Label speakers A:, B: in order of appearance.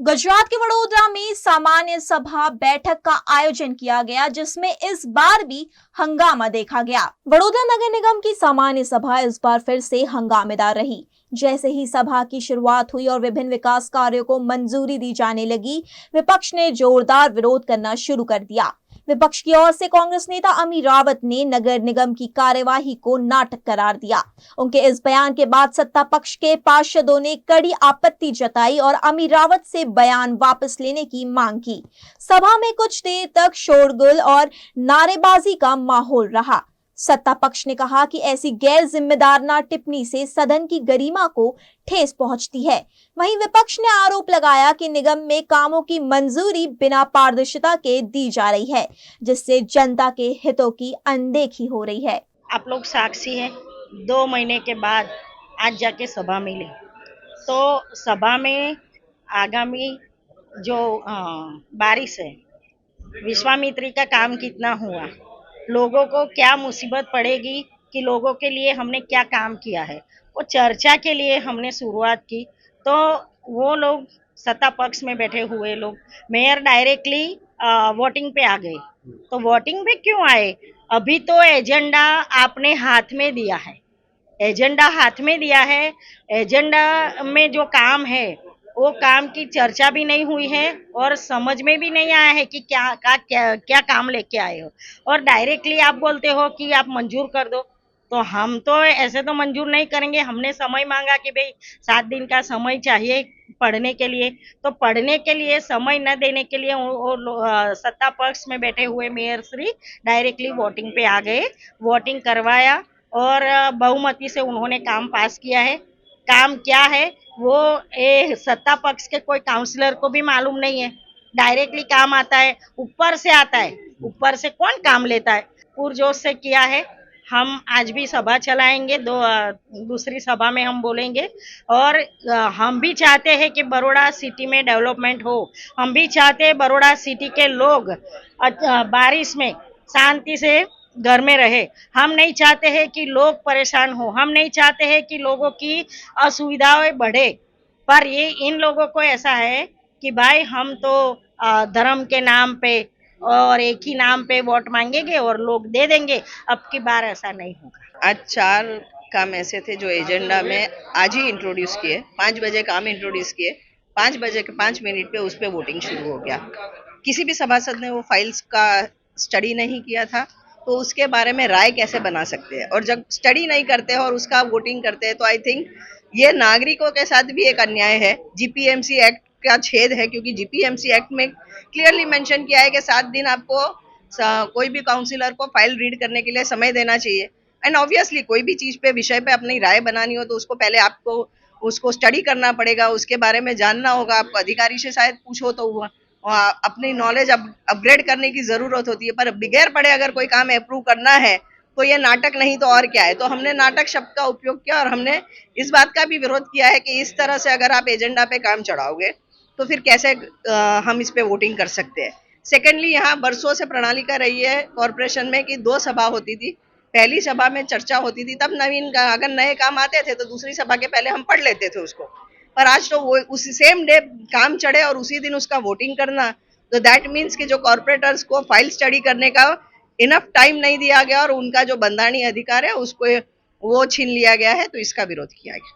A: गुजरात के वडोदरा में सामान्य सभा बैठक का आयोजन किया गया, जिसमें इस बार भी हंगामा देखा गया। वडोदरा नगर निगम की सामान्य सभा इस बार फिर से हंगामेदार रही। जैसे ही सभा की शुरुआत हुई और विभिन्न विकास कार्यों को मंजूरी दी जाने लगी, विपक्ष ने जोरदार विरोध करना शुरू कर दिया। विपक्ष की ओर से कांग्रेस नेता अमीर रावत ने नगर निगम की कार्यवाही को नाटक करार दिया। उनके इस बयान के बाद सत्ता पक्ष के पार्षदों ने कड़ी आपत्ति जताई और अमीर रावत से बयान वापस लेने की मांग की। सभा में कुछ देर तक शोरगुल और नारेबाजी का माहौल रहा। सत्ता पक्ष ने कहा कि ऐसी गैर जिम्मेदाराना टिप्पणी से सदन की गरिमा को ठेस पहुंचती है। वहीं विपक्ष ने आरोप लगाया कि निगम में कामों की मंजूरी बिना पारदर्शिता के दी जा रही है, जिससे जनता के हितों की अनदेखी हो रही है।
B: आप लोग साक्षी हैं, 2 महीने के बाद आज जाके सभा मिली, तो सभा में आगामी जो बारिश है, विश्वामित्री का काम कितना हुआ, लोगों को क्या मुसीबत पड़ेगी कि लोगों के लिए हमने क्या काम किया है, वो चर्चा के लिए हमने शुरुआत की। तो वो लोग सत्ता पक्ष में बैठे हुए लोग मेयर डायरेक्टली वोटिंग पे आ गए। तो वोटिंग पे क्यों आए? अभी तो एजेंडा आपने हाथ में दिया है, एजेंडा हाथ में दिया है, एजेंडा में जो काम है वो काम की चर्चा भी नहीं हुई है और समझ में भी नहीं आया है कि क्या काम लेके आए हो, और डायरेक्टली आप बोलते हो कि आप मंजूर कर दो। तो हम तो ऐसे तो मंजूर नहीं करेंगे। हमने समय मांगा कि भाई 7 दिन का समय चाहिए पढ़ने के लिए, तो पढ़ने के लिए समय न देने के लिए सत्ता पक्ष में बैठे हुए मेयर श्री डायरेक्टली वोटिंग पे आ गए, वोटिंग करवाया और बहुमति से उन्होंने काम पास किया है। काम क्या है वो सत्ता पक्ष के कोई काउंसलर को भी मालूम नहीं है। डायरेक्टली काम आता है, ऊपर से आता है, ऊपर से कौन काम लेता है। पुरजोश से किया है। हम आज भी सभा चलाएंगे, दूसरी सभा में हम बोलेंगे, और हम भी चाहते हैं कि बड़ौदा सिटी में डेवलपमेंट हो। हम भी चाहते हैं बड़ौदा सिटी के लोग बारिश में शांति से घर में रहे। हम नहीं चाहते हैं कि लोग परेशान हो, हम नहीं चाहते हैं कि लोगों की असुविधाएं बढ़े। पर ये इन लोगों को ऐसा है कि भाई हम तो धर्म के नाम पे और एक ही नाम पे वोट मांगेंगे और लोग दे देंगे। अब की बार ऐसा नहीं होगा।
C: आज 4 काम ऐसे थे जो एजेंडा में आज ही इंट्रोड्यूस किए। 5 बजे काम इंट्रोड्यूस किए, 5 बजे के 5 मिनट पे उस पे वोटिंग शुरू हो गया। किसी भी सभासद ने वो फाइल्स का स्टडी नहीं किया था, तो उसके बारे में राय कैसे बना सकते हैं। और जब स्टडी नहीं करते हैं और उसका वोटिंग करते हैं, तो आई थिंक ये नागरिकों के साथ भी एक अन्याय है। जीपीएमसी एक्ट का छेद है, क्योंकि जीपीएमसी एक्ट में क्लियरली मेंशन किया है कि 7 दिन आपको कोई भी काउंसिलर को फाइल रीड करने के लिए समय देना चाहिए। एंड ऑब्वियसली कोई भी चीज पे विषय पे अपनी राय बनानी हो तो उसको पहले आपको उसको स्टडी करना पड़ेगा, उसके बारे में जानना होगा। आपको अधिकारी से शायद पूछो तो अपनी नॉलेज अपग्रेड करने की जरूरत होती है। पर बगैर पढ़े अगर कोई काम अप्रूव करना है तो ये नाटक नहीं तो और क्या है। तो हमने नाटक शब्द का उपयोग किया और हमने इस बात का भी विरोध किया है कि इस तरह से अगर आप एजेंडा पे काम चढ़ाओगे तो फिर कैसे हम इस पे वोटिंग कर सकते हैं। सेकेंडली, यहाँ बरसों से प्रणाली का रही है कॉर्पोरेशन में कि 2 सभा होती थी। पहली सभा में चर्चा होती थी, तब अगर नए काम आते थे तो दूसरी सभा के पहले हम पढ़ लेते थे उसको। पर आज तो वो उसी सेम डे काम चढ़े और उसी दिन उसका वोटिंग करना, तो दैट मीन्स कि जो कॉर्पोरेटर्स को फाइल स्टडी करने का इनफ टाइम नहीं दिया गया और उनका जो बंधारणीय अधिकार है उसको वो छीन लिया गया है। तो इसका विरोध किया गया।